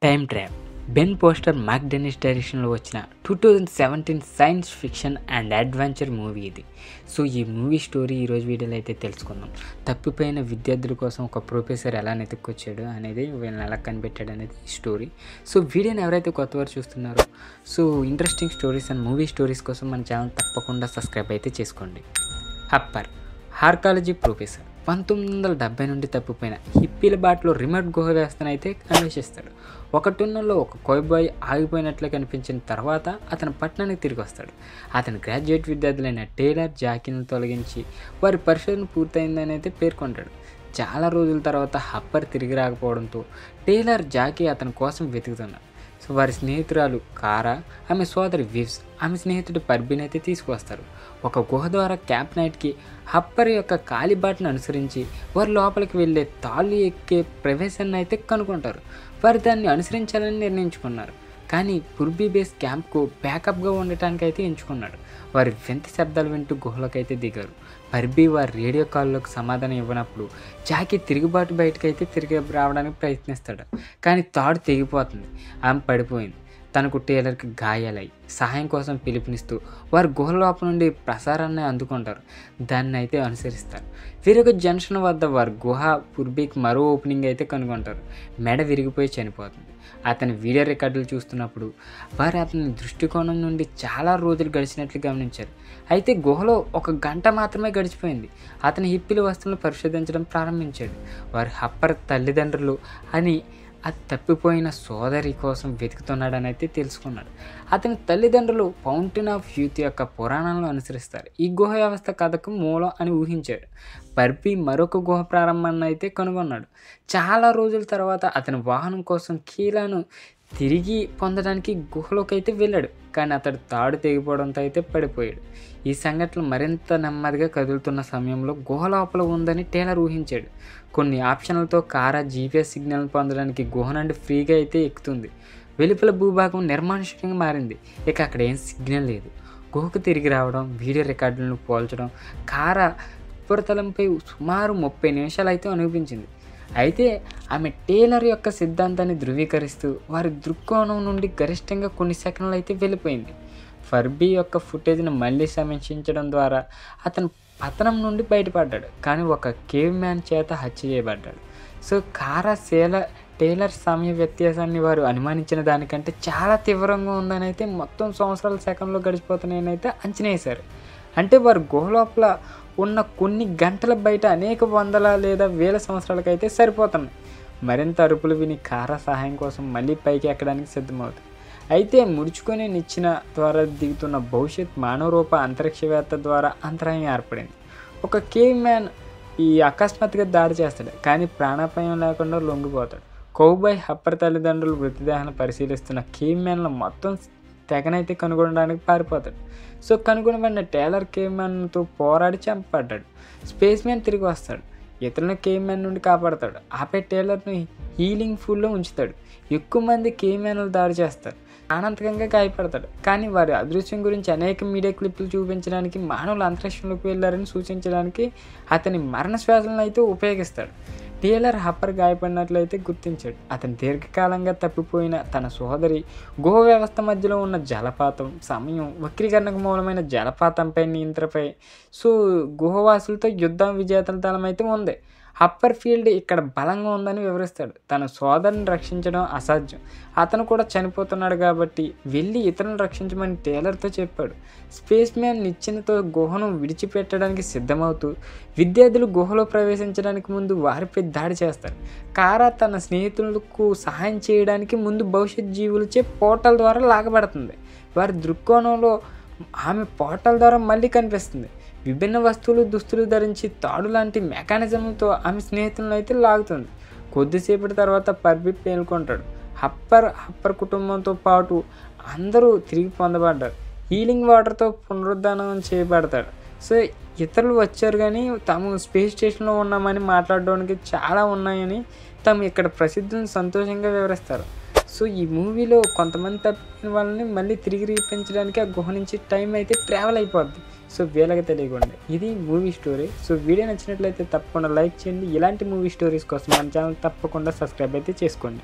Time trap Ben poster mark Dennis డైరెక్షన్లో వచ్చిన 2017 science fiction and adventure movie ఇది. So ఈ మూవీ స్టోరీ ఈరోజు వీడియోలో అయితే తెలుసుకుందాం. తప్పిపోయిన విద్యార్థుల కోసం ఒక ప్రొఫెసర్ ఎలా నెతుక్కొచ్చాడు అనేది, వీళ్ళని ఎలా కనిపెట్టాడు అనేది ఈ స్టోరీ. సో వీడియోని ఎవరైతే కొత్తవారు చూస్తున్నారో, so interesting stories and movie stories కోసం మన ఛానల్ తప్పకుండా సబ్స్క్రైబ్ అయితే చేసుకోండి. హప్పర్ ఆర్కాలజీ ప్రొఫెసర్ 1970 నుండి తప్పిపోయిన హిప్పీల బాటలో రిమోట్ గుహ వ్యవస్థను అయితే అన్వేషిస్తాడు. ఒక టన్నెల్లో ఒక కోయ్బాయ్ ఆగిపోయినట్లే కనిపించిన తర్వాత అతను పట్టణానికి తిరిగి వస్తాడు. అతను గ్రాడ్యుయేట్ విద్యార్థులైన టేలర్, జాకీని తొలగించి వారి పరిశోధన పూర్తయిందని అయితే పేర్కొంటాడు. చాలా రోజుల తర్వాత హప్పర్ తిరిగి రాకపోవడంతో టేలర్, జాకీ అతని కోసం వెతుకుతున్నారు. సో వారి స్నేహితురాలు కారా, ఆమె సోదరి వివ్స్, ఆమె స్నేహితుడు పర్బీని అయితే తీసుకువస్తారు. ఒక గుహ ద్వారా క్యాంప్ నైట్కి హప్పర్ యొక్క కాలిబాటను అనుసరించి వారు లోపలికి వెళ్ళే తాళ్ళు ఎక్కే ప్రవేశాన్ని అయితే కనుక్కుంటారు. వారు దాన్ని అనుసరించాలని నిర్ణయించుకున్నారు. కానీ పుర్బీ బేస్ క్యాంప్కు బ్యాకప్గా ఉండటానికి అయితే ఎంచుకున్నాడు. వారి వింత శబ్దాలు వింటూ గుహలోకి అయితే దిగారు. పర్బీ వారి రేడియో కాల్లోకి సమాధానం ఇవ్వనప్పుడు జాకీ తిరుగుబాటు బయటకైతే తిరిగి రావడానికి ప్రయత్నిస్తాడు. కానీ తాడు తెగిపోతుంది. ఆమె పడిపోయింది. తనకు టేలర్కి గాయాలై సహాయం కోసం పిలుపునిస్తూ వారు గుహ లోపల నుండి ప్రసారాన్ని అందుకుంటారు. దాన్ని అయితే అనుసరిస్తారు. వేరొక జంక్షన్ వద్ద వారు గుహ పుర్బీకి మరో ఓపెనింగ్ అయితే కనుగొంటారు. మెడ విరిగిపోయి చనిపోతుంది. అతని వీడియో రికార్డులు చూస్తున్నప్పుడు వారు అతని దృష్టికోణం నుండి చాలా రోజులు గడిచినట్లు గమనించారు. అయితే గుహలో 1 గంట మాత్రమే గడిచిపోయింది. అతని హిప్పీల వస్తువులను పరిశోధించడం ప్రారంభించాడు. వారి హప్పర్ తల్లిదండ్రులు అని అది తప్పిపోయిన సోదరి కోసం వెతుకుతున్నాడని అయితే తెలుసుకున్నాడు. అతని తల్లిదండ్రులు ఫౌంటైన్ ఆఫ్ యూత్ యొక్క పురాణాలను అనుసరిస్తారు. ఈ గుహ వ్యవస్థ కథకు మూలం అని ఊహించాడు. పర్బీ మరొక గుహ ప్రారంభాన్ని అయితే కనుగొన్నాడు. చాలా రోజుల తర్వాత అతని వాహనం కోసం కీలను తిరిగి పొందడానికి గుహలోకి అయితే వెళ్ళాడు. కానీ అతడు తాడు తెగిపోవడంతో అయితే పడిపోయాడు. ఈ సంఘటన మరింత నెమ్మదిగా కదులుతున్న సమయంలో గుహ లోపల ఉందని టేలర్ ఊహించాడు. కొన్ని ఆప్షన్లతో కారా జీపీఎస్ సిగ్నల్ పొందడానికి గుహ నుండి ఫ్రీగా అయితే ఎక్కుతుంది. వెలుపల భూభాగం నిర్మానుష్యంగా మారింది. ఇక అక్కడ ఏం సిగ్నల్ లేదు. గుహకు తిరిగి రావడం, వీడియో రికార్డులను పోల్చడం కారా ఉపరితలంపై సుమారు 30 నిమిషాలు అయితే అనిపించింది. అయితే ఆమె టేలర్ యొక్క సిద్ధాంతాన్ని ధృవీకరిస్తూ వారి దృక్కోణం నుండి గరిష్టంగా కొన్ని సెకండ్లు అయితే వెళ్ళిపోయింది. పర్బీ యొక్క ఫుటేజ్ను మళ్ళీ సమీక్షించడం ద్వారా అతను పతనం నుండి బయటపడ్డాడు. కానీ ఒక కేవ్ మ్యాన్ చేత హత్య చేయబడ్డాడు. సో కారా టేలర్ సమయ వ్యత్యాసాన్ని వారు అనుమానించిన దానికంటే చాలా తీవ్రంగా ఉందని అయితే మొత్తం సంవత్సరాల సెకండ్లో గడిచిపోతున్నాయని అయితే అంచనా వేశారు. అంటే వారు గుహ లోపల ఉన్న కొన్ని గంటల బయట అనేక వందల లేదా వేల సంవత్సరాలకైతే సరిపోతున్నాయి. మరింత అరుపులు విని కారా సహాయం కోసం మళ్ళీ పైకి ఎక్కడానికి సిద్ధమవుతుంది. అయితే ముడుచుకొని నిచ్చెన ద్వారా దిగుతున్న భవిష్యత్ మానవరూప అంతరిక్షవేత్త ద్వారా అంతరాయం ఏర్పడింది. ఒక కేవ్ మ్యాన్ ఈ అకస్మాత్తుగా దాడి చేస్తాడు. కానీ ప్రాణాపాయం లేకుండా లొంగిపోతాడు. కౌబాయ్ హప్పర్ తల్లిదండ్రులు మృతదేహాన్ని పరిశీలిస్తున్న కేవ్ మ్యాన్లో మొత్తం తెగనైతే కనుగొనడానికి పారిపోతాడు. సో కనుగొనబడిన టేలర్ కేవ్ మ్యాన్తో పోరాడి చంపబడ్డాడు. స్పేస్ మ్యాన్ తిరిగి వస్తాడు. ఇతరులను కేవ్ మ్యాన్ నుండి కాపాడతాడు. ఆపై టేలర్ని హీలింగ్ ఫుల్లో ఉంచుతాడు. ఎక్కువ మంది కేవ్ మ్యాన్లు దాడి చేస్తారు. అనంతకంగా గాయపడతాడు. కానీ వారి అదృశ్యం గురించి అనేక మీడియా క్లిప్లు చూపించడానికి, మానవులు అంతరిక్షంలోకి వెళ్ళారని సూచించడానికి అతని మరణ శ్వాసలను అయితే ఉపయోగిస్తాడు. టేలర్ హప్పర్ గాయపడినట్లయితే గుర్తించాడు. అతను దీర్ఘకాలంగా తప్పిపోయిన తన సోదరి గుహ వ్యవస్థ మధ్యలో ఉన్న జలపాతం, సమయం వక్రీకరణకు మూలమైన జలపాతంపై నియంత్రణపై సో గుహవాసులతో యుద్ధ విజేతల దళం అయితే ఉంది. హప్పర్ ఫీల్డ్ ఇక్కడ బలంగా ఉందని వివరిస్తాడు. తన సోదరుని రక్షించడం అసాధ్యం. అతను కూడా చనిపోతున్నాడు కాబట్టి వెళ్ళి ఇతరులను రక్షించమని టేలర్తో చెప్పాడు. స్పేస్ మ్యాన్ నిచ్చెనతో గుహను విడిచిపెట్టడానికి సిద్ధమవుతూ విద్యార్థులు గుహలో ప్రవేశించడానికి ముందు వారిపై దాడి చేస్తారు. కారా తన స్నేహితులకు సహాయం చేయడానికి ముందు భవిష్యత్ జీవులచే పోర్టల్ ద్వారా లాగబడుతుంది. వారి దృక్కోణంలో ఆమె పోర్టల్ ద్వారా మళ్ళీ కనిపిస్తుంది. విభిన్న వస్తువులు, దుస్తులు ధరించి తాడు లాంటి మెకానిజంతో ఆమె స్నేహితులను అయితే లాగుతుంది. కొద్దిసేపటి తర్వాత పర్బీ పేర్కొంటాడు. హప్పర్ కుటుంబంతో పాటు అందరూ తిరిగి పొందబడ్డారు. హీలింగ్ వాటర్తో పునరుద్ధానం చేయబడతాడు. సో ఇతరులు వచ్చారు కానీ తాము స్పేస్ స్టేషన్లో ఉన్నామని మాట్లాడడానికి చాలా ఉన్నాయని తాము ఇక్కడ ప్రసిద్ధులను సంతోషంగా వివరిస్తారు. సో ఈ మూవీలో కొంతమంది తప్పిన వాళ్ళని మళ్ళీ తిరిగి రీపించడానికి ఆ గుహ నుంచి టైం అయితే ట్రావెల్ అయిపోద్ది. సో వీళ్ళకి తెలియకుండా ఇది మూవీ స్టోరీ. సో వీడియో నచ్చినట్లయితే తప్పకుండా లైక్ చేయండి. ఇలాంటి మూవీ స్టోరీస్ కోసం మన ఛానల్ తప్పకుండా సబ్స్క్రైబ్ అయితే చేసుకోండి.